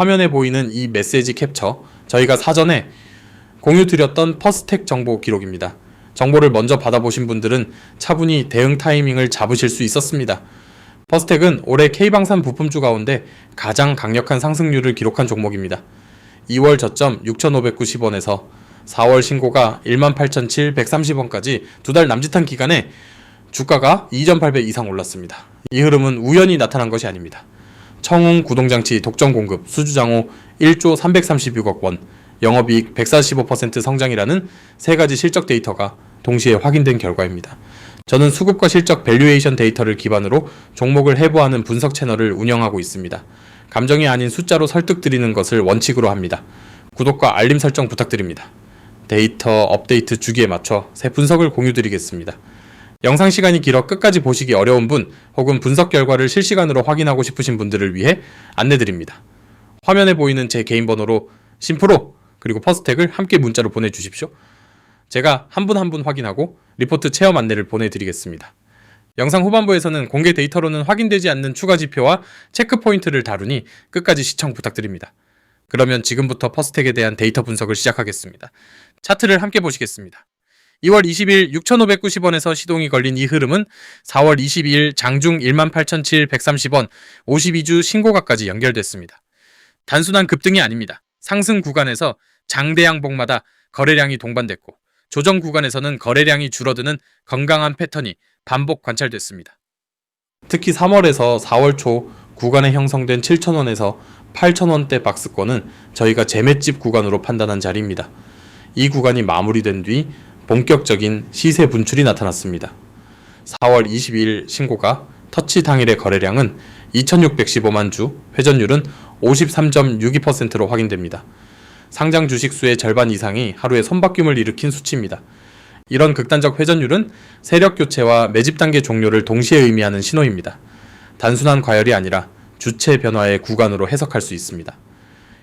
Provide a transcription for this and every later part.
화면에 보이는 이 메시지 캡처, 저희가 사전에 공유 드렸던 퍼스텍 정보 기록입니다. 정보를 먼저 받아보신 분들은 차분히 대응 타이밍을 잡으실 수 있었습니다. 퍼스텍은 올해 K방산 부품주 가운데 가장 강력한 상승률을 기록한 종목입니다. 2월 저점 6,590원에서 4월 신고가 18,730원까지 두 달 남짓한 기간에 주가가 2.8배 이상 올랐습니다. 이 흐름은 우연히 나타난 것이 아닙니다. 청웅 구동장치 독점 공급 수주장호 1조 336억 원, 영업이익 145% 성장이라는 세 가지 실적 데이터가 동시에 확인된 결과입니다. 저는 수급과 실적 밸류에이션 데이터를 기반으로 종목을 해부하는 분석 채널을 운영하고 있습니다. 감정이 아닌 숫자로 설득드리는 것을 원칙으로 합니다. 구독과 알림 설정 부탁드립니다. 데이터 업데이트 주기에 맞춰 새 분석을 공유드리겠습니다. 영상 시간이 길어 끝까지 보시기 어려운 분 혹은 분석 결과를 실시간으로 확인하고 싶으신 분들을 위해 안내드립니다. 화면에 보이는 제 개인 번호로 심프로 그리고 퍼스텍을 함께 문자로 보내주십시오. 제가 한 분 한 분 확인하고 리포트 체험 안내를 보내드리겠습니다. 영상 후반부에서는 공개 데이터로는 확인되지 않는 추가 지표와 체크 포인트를 다루니 끝까지 시청 부탁드립니다. 그러면 지금부터 퍼스텍에 대한 데이터 분석을 시작하겠습니다. 차트를 함께 보시겠습니다. 2월 20일 6,590원에서 시동이 걸린 이 흐름은 4월 22일 장중 18,730원 52주 신고가까지 연결됐습니다. 단순한 급등이 아닙니다. 상승 구간에서 장대양봉마다 거래량이 동반됐고 조정 구간에서는 거래량이 줄어드는 건강한 패턴이 반복 관찰됐습니다. 특히 3월에서 4월 초 구간에 형성된 7,000원에서 8,000원대 박스권은 저희가 재맷집 구간으로 판단한 자리입니다. 이 구간이 마무리된 뒤 본격적인 시세 분출이 나타났습니다. 4월 22일 신고가 터치 당일의 거래량은 2,615만 주, 회전율은 53.62%로 확인됩니다. 상장 주식수의 절반 이상이 하루에 손바뀜을 일으킨 수치입니다. 이런 극단적 회전율은 세력 교체와 매집 단계 종료를 동시에 의미하는 신호입니다. 단순한 과열이 아니라 주체 변화의 구간으로 해석할 수 있습니다.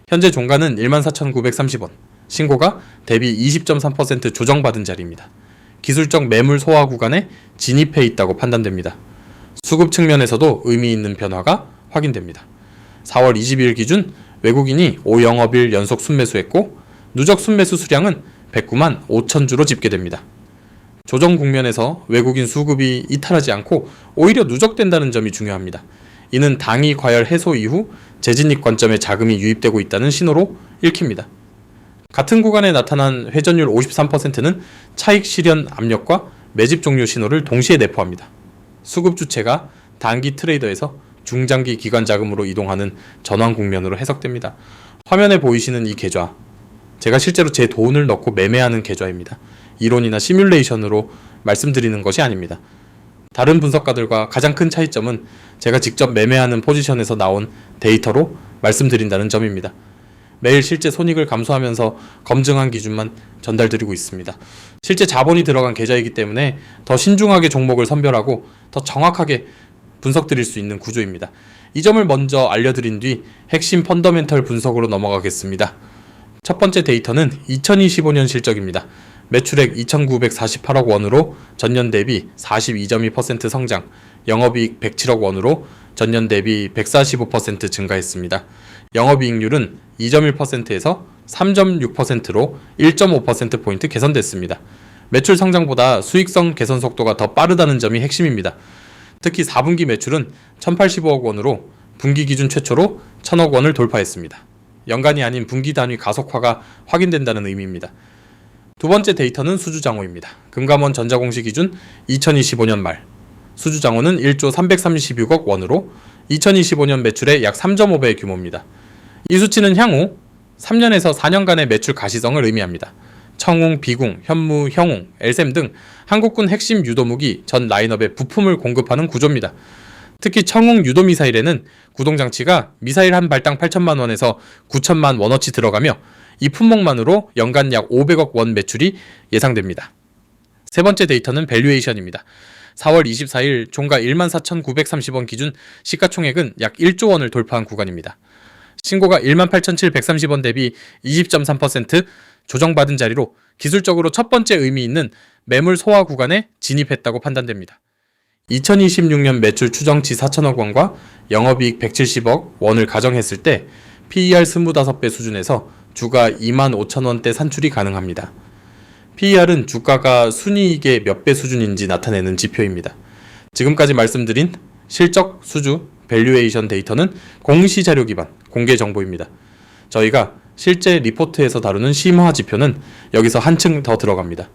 현재 종가는 14,930원, 신고가 대비 20.3% 조정받은 자리입니다. 기술적 매물 소화 구간에 진입해 있다고 판단됩니다. 수급 측면에서도 의미 있는 변화가 확인됩니다. 4월 22일 기준 외국인이 5영업일 연속 순매수했고 누적 순매수 수량은 109만 5천 주로 집계됩니다. 조정 국면에서 외국인 수급이 이탈하지 않고 오히려 누적된다는 점이 중요합니다. 이는 당위 과열 해소 이후 재진입 관점에 자금이 유입되고 있다는 신호로 읽힙니다. 같은 구간에 나타난 회전율 53%는 차익 실현 압력과 매집 종료 신호를 동시에 내포합니다. 수급 주체가 단기 트레이더에서 중장기 기관 자금으로 이동하는 전환 국면으로 해석됩니다. 화면에 보이시는 이 계좌, 제가 실제로 제 돈을 넣고 매매하는 계좌입니다. 이론이나 시뮬레이션으로 말씀드리는 것이 아닙니다. 다른 분석가들과 가장 큰 차이점은 제가 직접 매매하는 포지션에서 나온 데이터로 말씀드린다는 점입니다. 매일 실제 손익을 감수하면서 검증한 기준만 전달드리고 있습니다. 실제 자본이 들어간 계좌이기 때문에 더 신중하게 종목을 선별하고 더 정확하게 분석드릴 수 있는 구조입니다. 이 점을 먼저 알려드린 뒤 핵심 펀더멘털 분석으로 넘어가겠습니다. 첫 번째 데이터는 2025년 실적입니다. 매출액 2,948억 원으로 전년 대비 42.2% 성장, 영업이익 107억 원으로 전년 대비 145% 증가했습니다. 영업이익률은 2.1%에서 3.6%로 1.5%포인트 개선됐습니다. 매출 성장보다 수익성 개선 속도가 더 빠르다는 점이 핵심입니다. 특히 4분기 매출은 1,085억 원으로 분기 기준 최초로 1,000억 원을 돌파했습니다. 연간이 아닌 분기 단위 가속화가 확인된다는 의미입니다. 두 번째 데이터는 수주장호입니다. 금감원 전자공시 기준 2025년 말 수주장호는 1조 336억 원으로 2025년 매출의 약 3.5배의 규모입니다. 이 수치는 향후 3년에서 4년간의 매출 가시성을 의미합니다. 청웅, 비궁, 현무, 형웅, 엘셈 등 한국군 핵심 유도무기 전 라인업에 부품을 공급하는 구조입니다. 특히 청웅 유도미사일에는 구동장치가 미사일 한 발당 8천만 원에서 9천만 원어치 들어가며 이 품목만으로 연간 약 500억 원 매출이 예상됩니다. 세 번째 데이터는 밸류에이션입니다. 4월 24일 종가 14,930원 기준 시가총액은 약 1조 원을 돌파한 구간입니다. 신고가 18,730원 대비 20.3% 조정받은 자리로 기술적으로 첫 번째 의미 있는 매물 소화 구간에 진입했다고 판단됩니다. 2026년 매출 추정치 4천억 원과 영업이익 170억 원을 가정했을 때 PER 25배 수준에서 주가 25,000원대 산출이 가능합니다. PER은 주가가 순이익의 몇 배 수준인지 나타내는 지표입니다. 지금까지 말씀드린 실적, 수주, 밸류에이션 데이터는 공시자료 기반 공개 정보입니다. 저희가 실제 리포트에서 다루는 심화 지표는 여기서 한층 더 들어갑니다.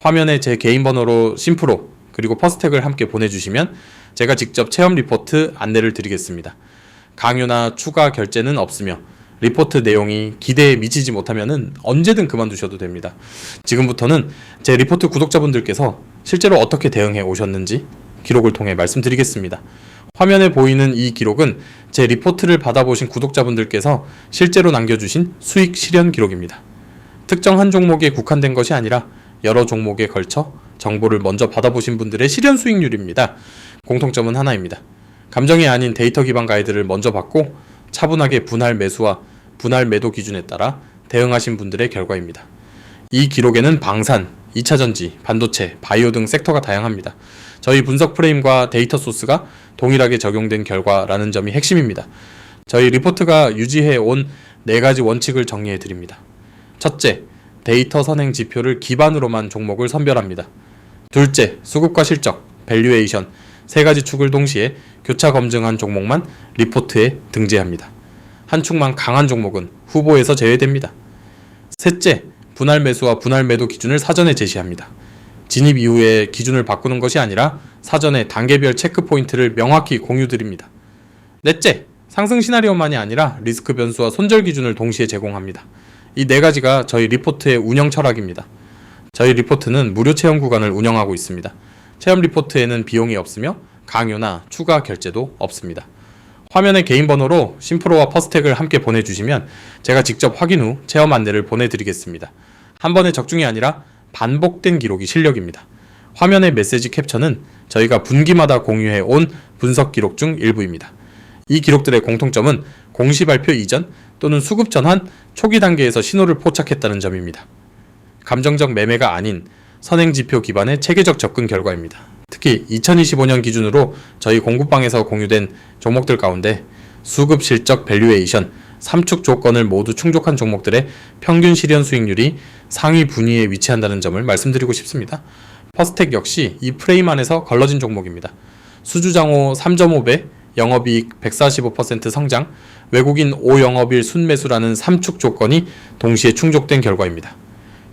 화면에 제 개인 번호로 심프로 그리고 퍼스텍을 함께 보내주시면 제가 직접 체험 리포트 안내를 드리겠습니다. 강요나 추가 결제는 없으며 리포트 내용이 기대에 미치지 못하면 언제든 그만두셔도 됩니다. 지금부터는 제 리포트 구독자분들께서 실제로 어떻게 대응해 오셨는지 기록을 통해 말씀드리겠습니다. 화면에 보이는 이 기록은 제 리포트를 받아보신 구독자분들께서 실제로 남겨주신 수익 실현 기록입니다. 특정 한 종목에 국한된 것이 아니라 여러 종목에 걸쳐 정보를 먼저 받아보신 분들의 실현 수익률입니다. 공통점은 하나입니다. 감정이 아닌 데이터 기반 가이드를 먼저 받고 차분하게 분할 매수와 분할 매도 기준에 따라 대응하신 분들의 결과입니다. 이 기록에는 방산, 2차전지, 반도체, 바이오 등 섹터가 다양합니다. 저희 분석 프레임과 데이터 소스가 동일하게 적용된 결과라는 점이 핵심입니다. 저희 리포트가 유지해 온 4가지 원칙을 정리해 드립니다. 첫째, 데이터 선행 지표를 기반으로만 종목을 선별합니다. 둘째, 수급과 실적, 밸류에이션 3가지 축을 동시에 교차 검증한 종목만 리포트에 등재합니다. 한 축만 강한 종목은 후보에서 제외됩니다. 셋째, 분할 매수와 분할 매도 기준을 사전에 제시합니다. 진입 이후에 기준을 바꾸는 것이 아니라 사전에 단계별 체크 포인트를 명확히 공유드립니다. 넷째, 상승 시나리오만이 아니라 리스크 변수와 손절 기준을 동시에 제공합니다. 이 4가지가 저희 리포트의 운영 철학입니다. 저희 리포트는 무료 체험 구간을 운영하고 있습니다. 체험 리포트에는 비용이 없으며 강요나 추가 결제도 없습니다. 화면에 개인 번호로 심프로와 퍼스텍을 함께 보내주시면 제가 직접 확인 후 체험 안내를 보내드리겠습니다. 한 번의 적중이 아니라 반복된 기록이 실력입니다. 화면의 메시지 캡처는 저희가 분기마다 공유해 온 분석 기록 중 일부입니다. 이 기록들의 공통점은 공시 발표 이전 또는 수급 전환 초기 단계에서 신호를 포착했다는 점입니다. 감정적 매매가 아닌 선행지표 기반의 체계적 접근 결과입니다. 특히 2025년 기준으로 저희 공급방에서 공유된 종목들 가운데 수급, 실적, 밸류에이션 3축 조건을 모두 충족한 종목들의 평균 실현 수익률이 상위 분위에 위치한다는 점을 말씀드리고 싶습니다. 퍼스텍 역시 이 프레임 안에서 걸러진 종목입니다. 수주장호 3.5배, 영업이익 145% 성장, 외국인 5영업일 순매수라는 3축 조건이 동시에 충족된 결과입니다.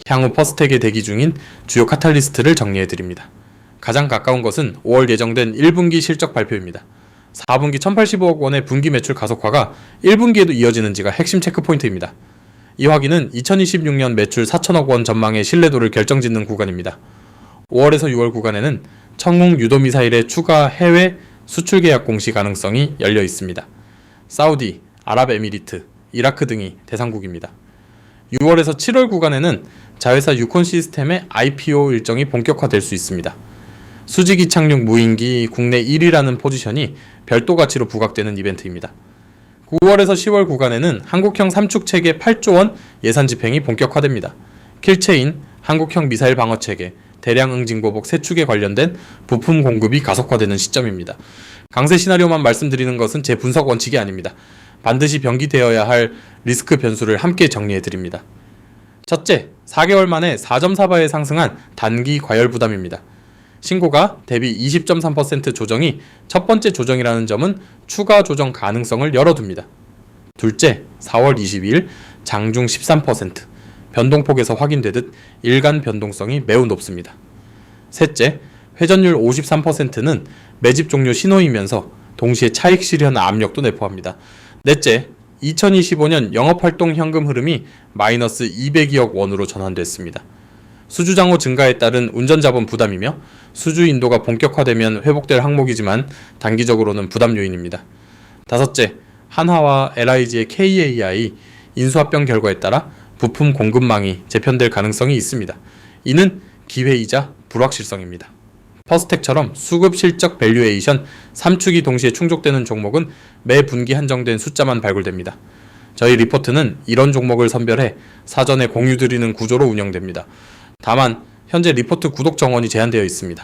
향후 퍼스텍에 대기 중인 주요 카탈리스트를 정리해드립니다. 가장 가까운 것은 5월 예정된 1분기 실적 발표입니다. 4분기 1085억 원의 분기 매출 가속화가 1분기에도 이어지는지가 핵심 체크포인트입니다. 이 확인은 2026년 매출 4천억 원 전망의 신뢰도를 결정짓는 구간입니다. 5월에서 6월 구간에는 청웅 유도미사일의 추가 해외 수출 계약 공시 가능성이 열려 있습니다. 사우디, 아랍에미리트, 이라크 등이 대상국입니다. 6월에서 7월 구간에는 자회사 유콘 시스템의 IPO 일정이 본격화될 수 있습니다. 수직 이착륙 무인기 국내 1위라는 포지션이 별도 가치로 부각되는 이벤트입니다. 9월에서 10월 구간에는 한국형 3축 체계 8조 원 예산 집행이 본격화됩니다. 킬체인, 한국형 미사일 방어 체계, 대량 응징 보복 3축에 관련된 부품 공급이 가속화되는 시점입니다. 강세 시나리오만 말씀드리는 것은 제 분석 원칙이 아닙니다. 반드시 병기되어야 할 리스크 변수를 함께 정리해드립니다. 첫째, 4개월 만에 4.4배에 상승한 단기 과열 부담입니다. 신고가 대비 20.3% 조정이 첫 번째 조정이라는 점은 추가 조정 가능성을 열어둡니다. 둘째, 4월 22일 장중 13%, 변동폭에서 확인되듯 일간 변동성이 매우 높습니다. 셋째, 회전율 53%는 매집 종료 신호이면서 동시에 차익 실현 압력도 내포합니다. 넷째, 2025년 영업활동 현금 흐름이 마이너스 200여억 원으로 전환됐습니다. 수주장호 증가에 따른 운전자본 부담이며 수주 인도가 본격화되면 회복될 항목이지만 단기적으로는 부담 요인입니다. 다섯째, 한화와 LIG의 KAI 인수합병 결과에 따라 부품 공급망이 재편될 가능성이 있습니다. 이는 기회이자 불확실성입니다. 퍼스텍처럼 수급, 실적, 밸류에이션 3축이 동시에 충족되는 종목은 매 분기 한정된 숫자만 발굴됩니다. 저희 리포트는 이런 종목을 선별해 사전에 공유드리는 구조로 운영됩니다. 다만 현재 리포트 구독 정원이 제한되어 있습니다.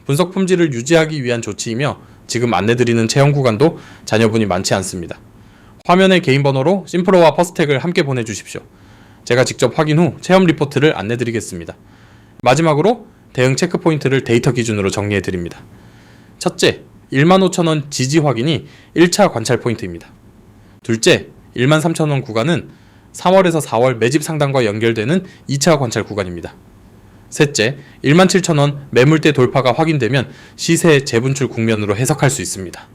분석 품질을 유지하기 위한 조치이며 지금 안내드리는 체험 구간도 자녀분이 많지 않습니다. 화면에 개인 번호로 심프로와 퍼스텍을 함께 보내주십시오. 제가 직접 확인 후 체험 리포트를 안내드리겠습니다. 마지막으로 대응 체크 포인트를 데이터 기준으로 정리해드립니다. 첫째, 15,000원 지지 확인이 1차 관찰 포인트입니다. 둘째, 13,000원 구간은 3월에서 4월 매집 상단과 연결되는 2차 관찰 구간입니다. 셋째, 17,000원 매물대 돌파가 확인되면 시세 재분출 국면으로 해석할 수 있습니다.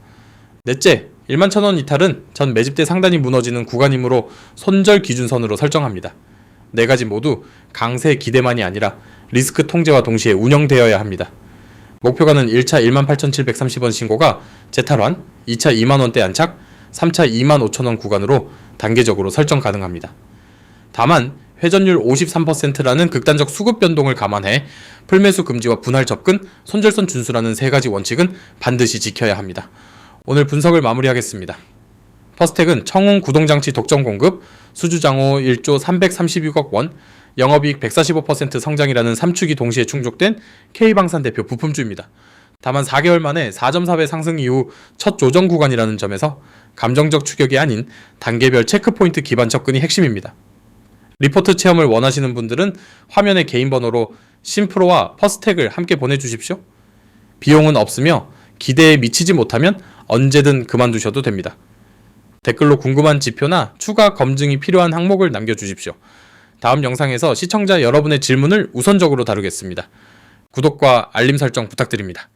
넷째, 11,000원 이탈은 전 매집대 상단이 무너지는 구간이므로 손절 기준선으로 설정합니다. 네 가지 모두 강세 기대만이 아니라 리스크 통제와 동시에 운영되어야 합니다. 목표가는 1차 18,730원 신고가 재탈환, 2차 2만원대 안착, 3차 25,000원 구간으로 단계적으로 설정 가능합니다. 다만 회전율 53%라는 극단적 수급 변동을 감안해 풀매수 금지와 분할 접근, 손절선 준수라는 세 가지 원칙은 반드시 지켜야 합니다. 오늘 분석을 마무리하겠습니다. 퍼스텍은 청웅 구동장치 독점 공급, 수주장호 1조 336억 원, 영업이익 145% 성장이라는 3축이 동시에 충족된 K방산 대표 부품주입니다. 다만 4개월 만에 4.4배 상승 이후 첫 조정 구간이라는 점에서 감정적 추격이 아닌 단계별 체크포인트 기반 접근이 핵심입니다. 리포트 체험을 원하시는 분들은 화면에 개인 번호로 심프로와 퍼스텍을 함께 보내주십시오. 비용은 없으며 기대에 미치지 못하면 언제든 그만두셔도 됩니다. 댓글로 궁금한 지표나 추가 검증이 필요한 항목을 남겨주십시오. 다음 영상에서 시청자 여러분의 질문을 우선적으로 다루겠습니다. 구독과 알림 설정 부탁드립니다.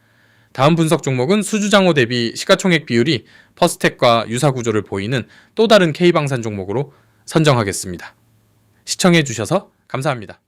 다음 분석 종목은 수주장호 대비 시가총액 비율이 퍼스텍과 유사 구조를 보이는 또 다른 K방산 종목으로 선정하겠습니다. 시청해주셔서 감사합니다.